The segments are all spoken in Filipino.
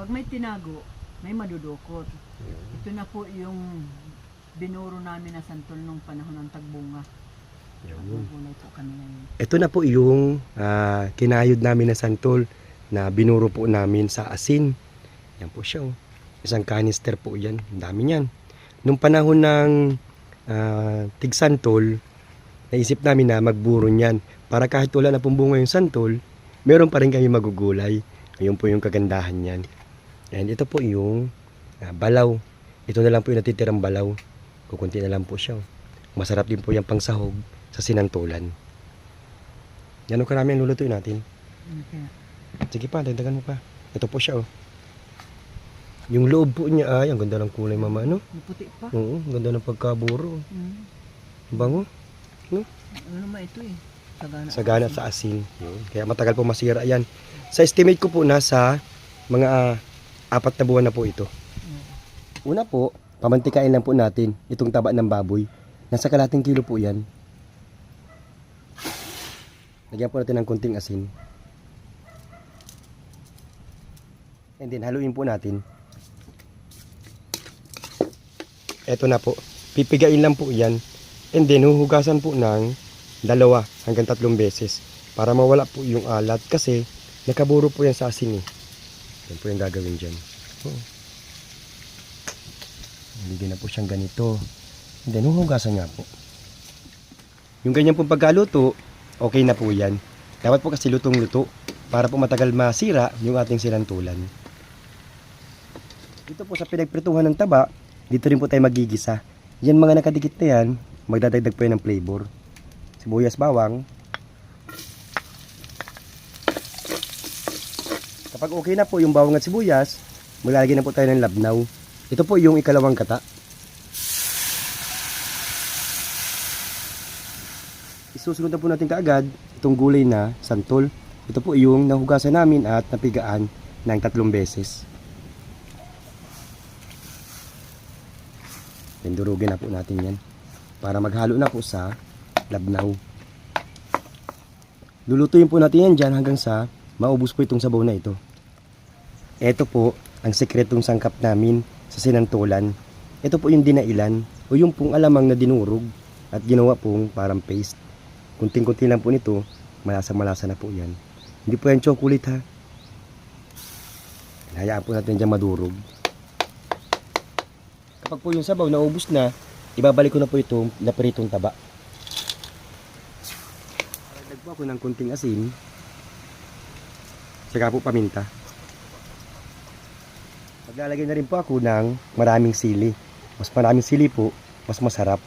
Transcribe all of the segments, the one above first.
pag may tinago, may madudukot. Ito na po yung binuro namin na santol nung panahon ng tagbunga. Gulay po kami ngayon. Ito na po yung kinayod namin na santol na binuro po namin sa asin. Yan po siya. Oh. Isang canister po yan. Ang dami yan. Nung panahon ng tigsantol, naisip namin na magburo niyan. Para kahit wala na pong bunga yung santol, meron pa rin kami magugulay. Ayun po yung kagandahan niyan. And ito po yung balaw. Ito na lang po yung natitirang balaw. Kukunti na lang po siya. Masarap din po yung pangsahog sa sinantulan. Yan o karami ang lulutuin natin. Okay. Sige pa, dagdagan mo pa. Ito po siya oh. Yung loob po niya ay, ang ganda ng kulay mama, no? May puti pa. Oo, ang ganda ng pagkaburo. Mm. Bango. Ano naman ito eh? Sagana sa asin. Yun. Kaya matagal po masira yan. Sa estimate ko po nasa mga 4 na buwan na po ito. Una po, pamantikain lang po natin itong taba ng baboy. Nasa kalating kilo po yan. Lagyan po natin ng konting asin. And then haluin po natin. Eto na po. Pipigain lang po yan. And then huhugasan po ng 2 hanggang 3 beses. Para mawala po yung alat. Kasi nakaburo po yan sa asin eh. Yan po yung gagawin dyan. Oh. Bigyan na po siyang ganito. And then huhugasan nga po. Yung ganyan pong pagkaluto, okay na po yan. Dapat po kasi lutong-luto. Para po matagal masira yung ating sinantulan. Dito po sa pinagprituhan ng taba, dito rin po tayo magigisa. Yan mga nakadikit na yan, magdadagdag po yan ng flavor. Sibuyas, bawang. Kapag okay na po yung bawang at sibuyas, maglalagay na po tayo ng labnaw. Ito po yung ikalawang kata. Isusunod na po natin kaagad itong gulay na santol. Ito po yung nahugasan namin at napigaan ng 3 beses. Durugin na po natin yan para maghalo na po sa labnaw. Lulutuin po natin yan dyan hanggang sa maubos po itong sabaw na ito. Ito po ang sekretong sangkap namin sa sinantulan. Ito po yung dinailan o yung pong alamang na dinurog at ginawa pong parang paste. Kunting-kunti lang po nito, malasa-malasa na po yan. Hindi po yan chocolate ha. Hayaan po natin dyan madurog. Kapag po yung sabaw naubos na, ibabalik ko na po itong napiritong taba. Dagdag po ako ng kunting asin. Saka po paminta. Maglalagay na rin po ako ng maraming sili. Mas maraming sili po, mas masarap.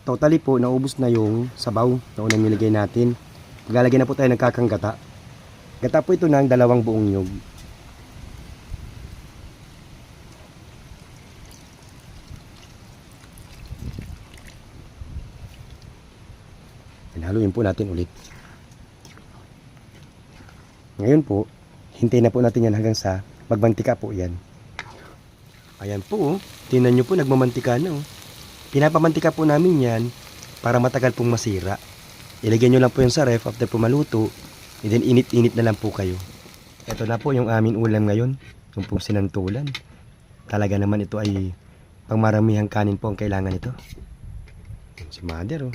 Totally po, naubos na yung sabaw na unang nilagay natin. Maglalagay na po tayo ng kakang gata. Gata po ito ng 2 buong nyug. Haluin po natin ulit. Ngayon po, hintayin na po natin yan hanggang sa magmantika po yan. Ayan po, oh. Tingnan nyo po, nagmamantika na. Oh. Pinapamantika po namin yan para matagal pong masira. Ilagyan nyo lang po yung sa ref after po maluto. And then init-init na lang po kayo. Ito na po yung aming ulam ngayon. Yung pong sinantulan. Talaga naman ito ay pangmaramihang kanin po ang kailangan ito. Si mother oh.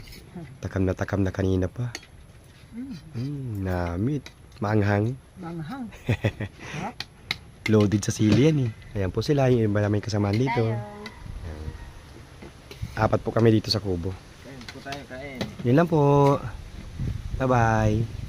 Takam na kanina pa. Namit. Maanghang. Manghang. Loaded sa sili yan eh. Ayan po sila. Yung iba namin kasamaan dito. 4 po kami dito sa kubo. Kain po tayo, kain. Yun lang po. Bye-bye.